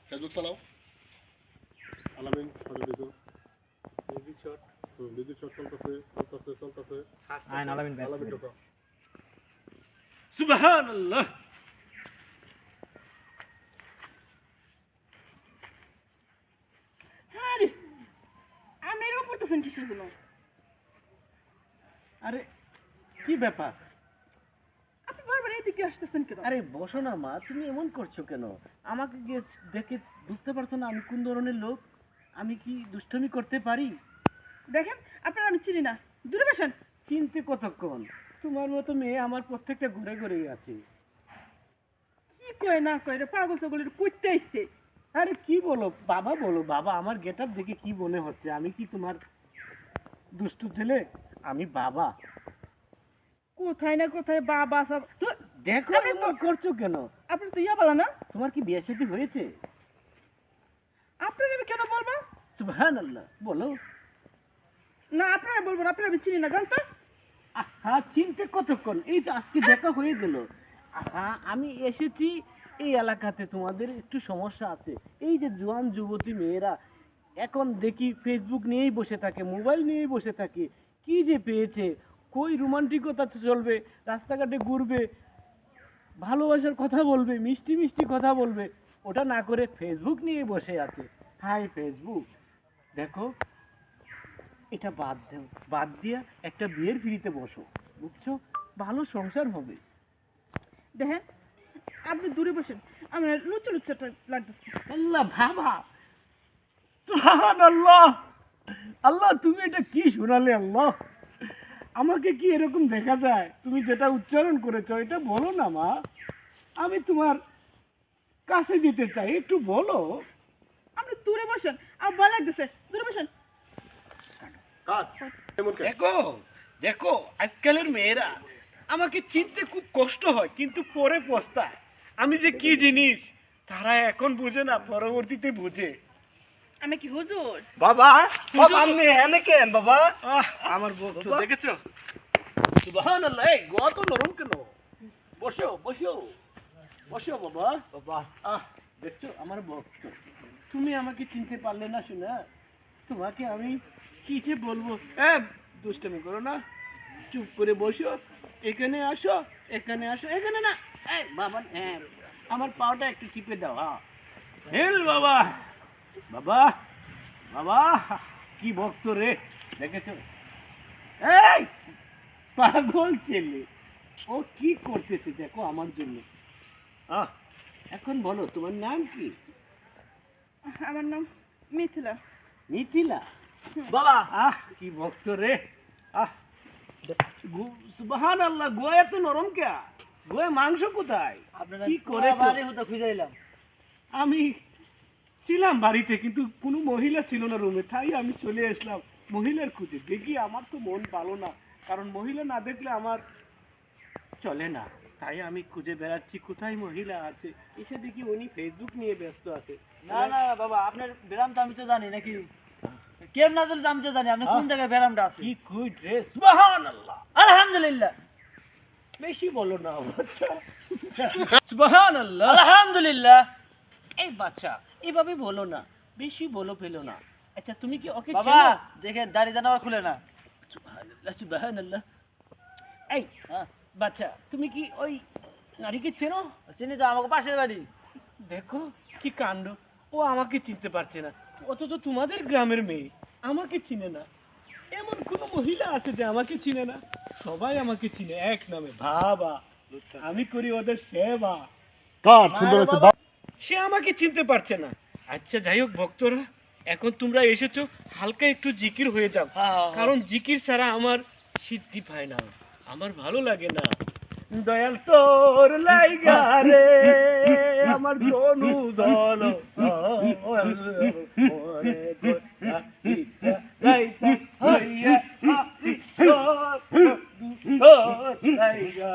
Facebook চালাও। আলামিন photo দিছো। মিউজিক শট চলতেছে। আইন আলামিন আলামিন ঢোকা। সুবহানাল্লাহ। আরে আপনি এরকম করতেছেন কিসের জন্য? আরে কি ব্যাপার? আপনি বারবার এদিকে আসতেছেন কেন? আরে বসো না মা, তুমি এমন করছো কেন? আমাকে দেখে বুঝতে পারছো না আমি কোন ধরনের লোক? আমি কি দুষ্টুমি করতে পারি? দেখেন আপনার আমি চিনি না, দূরে বসেন। চিনতে কতক্ষণ? তোমার মতো মেয়ে আমার প্রত্যেকটা ঘরে ঘরেই আছে। কি কয় না কয় রে পাগল ছাগল কইতে আইছে। আরে কি বলো বাবা, বলো বাবা, আমার গেটআপ দেখে কি মনে হচ্ছে? আমি কি তোমার দুষ্টু ছেলে? আমি বাবা। কোথায় না কোথায় বাবা সব তো দেখো আমি তো- এমন করছো কেন? আপনি তো ইয়া বলো না, তোমার কি বিয়ে শাদী হয়েছে? আপনার আমি কেন বলবো? সুবহানাল্লাহ, বলো। না আপনারা বলবো না, আপনার আমি চিনি না জানতো। হ্যাঁ, চিনতে কতক্ষণ? এই তো আজকে দেখা হয়ে গেল। আমি এসেছি এই এলাকাতে, তোমাদের একটু সমস্যা আছে। এই যে জোয়ান যুবতী মেয়েরা এখন দেখি ফেসবুক নিয়েই বসে থাকে, মোবাইল নিয়েই বসে থাকে। কি যে পেয়েছে, কই রোমান্টিকতা চলবে, রাস্তাঘাটে ঘুরবে, ভালোবাসার কথা বলবে, মিষ্টি মিষ্টি কথা বলবে, ওটা না করে ফেসবুক নিয়ে বসে আছে। হাই ফেসবুক, দেখো এটা বাদ দিয়া একটা বিয়ের পিড়িতে বসো, বুঝছো? ভালো সংসার হবে। দেখেন আপনি দূরে বসেন, আমার লুচু লুচাটা লাগতেছে। আল্লাহ বাবা, সুবহানাল্লাহ। আল্লাহ তুমি এটা কি শোনালে আল্লাহ? আমাকে কি এরকম দেখা যায়? তুমি যেটা উচ্চারণ করেছো এটা বলো না মা, আমি তোমার কাছে যেতে চাই, একটু বলো। আপনি দূরে বসেন, আমার ভয় লাগতেছে, দূরে বসেন। কাট। এমন কে? দেখো দেখো, আজকালের মেয়েরা আমাকে চিনতে খুব কষ্ট হয়, কিন্তু পরে পস্তায়। আমি যে কি জিনিস তারা এখন বুঝে না, পরবর্তীতে বুঝে। আমি কি হুজুর? বাবা আপনি এনে কেন বাবা? আমার বক্ত দেখেছো? সুবহানাল্লাহ, এই গোয়া তো নরম কেন? বসো বসো বসো বাবা। বাবা দেখছো আমার বক্ত, তুমি আমাকে চিনতে পারলে না শোনা? তোমাকে আমি কি যে বলবো? দুষ্টামি করো না, চুপ করে বসো। এখানে আসো, এখানে আসো, এখানে না। এই বাবা, হ্যাঁ আমার পাওটা একটু টিপে দাও। হেল বাবা, বাবা বাবা, কি ভক্ত রে, দেখেছো? এই পাগল ছেলে, ও কি করতেছে দেখো আমার জন্য। এখন বলো তোমার নাম কি? আমার নাম মিথিলা। মিথিলা? বাবা কি ভক্ত রে। সুবহানাল্লাহ, গোয়া এত নরম কে? গোয়া মাংস কোথায়? কি করেছো? আমি ছিলাম বাড়িতে, কিন্তু কোনো মহিলা ছিল না রুমে, তাই আমি চলে আসলাম মহিলার খুঁজে। দেখি আমার তো মন ভালো না, কারণ মহিলা না দেখলে আমার চলে না। তাই আমি খুঁজে বেড়াচ্ছি কোথায় মহিলা আছে। এসে দেখি উনি ফেসবুক নিয়ে ব্যস্ত আছে। না না বাবা, আপনার ব্যায়ামটা আমি তো জানি নাকি, কেম না জানি আমি তো জানি আপনি কোন জায়গায় ব্যায়ামটা আছে। কি কুই ড্রেস, সুবহানাল্লাহ। আলহামদুলিল্লাহ। বেশি বলো না বাচ্চা, সুবহানাল্লাহ। আলহামদুলিল্লাহ। এই বাচ্চা এভাবে বলো না, বেশি বলো পেলো না। আচ্ছা তুমি কি ওকে বাবা চেনো? দেখেন দাড়ি জানা খুলে না। সুবহানাল্লাহ সুবহানাল্লাহ। এই হ্যাঁ বাচ্চা, তুমি কি ওই নারীকে চেনো? চিনি তো, আমাকে পাশের বাড়ি। দেখো কি কাণ্ড, ও আমাকে চিনতে পারছে না, অথচ তোমাদের গ্রামের মেয়ে আমাকে চিনে না। এমন কোন মহিলা আছে যে আমাকে চিনে না? সবাই আমাকে চিনে এক নামে, বাবা। আমি করি ওদের সেবা। কাট, সুন্দর আছে। সে আমাকে চিনতে পারছে না। আচ্ছা যাই হোক ভক্তরা, এখন তোমরা এসেছো, হালকা একটু জিকির হয়ে যাও, কারণ জিকির ছাড়া আমার সিদ্ধি পায় না, আমার ভালো লাগে না। দয়াল তোর লাইগা রে আমার তনু দল লাইগা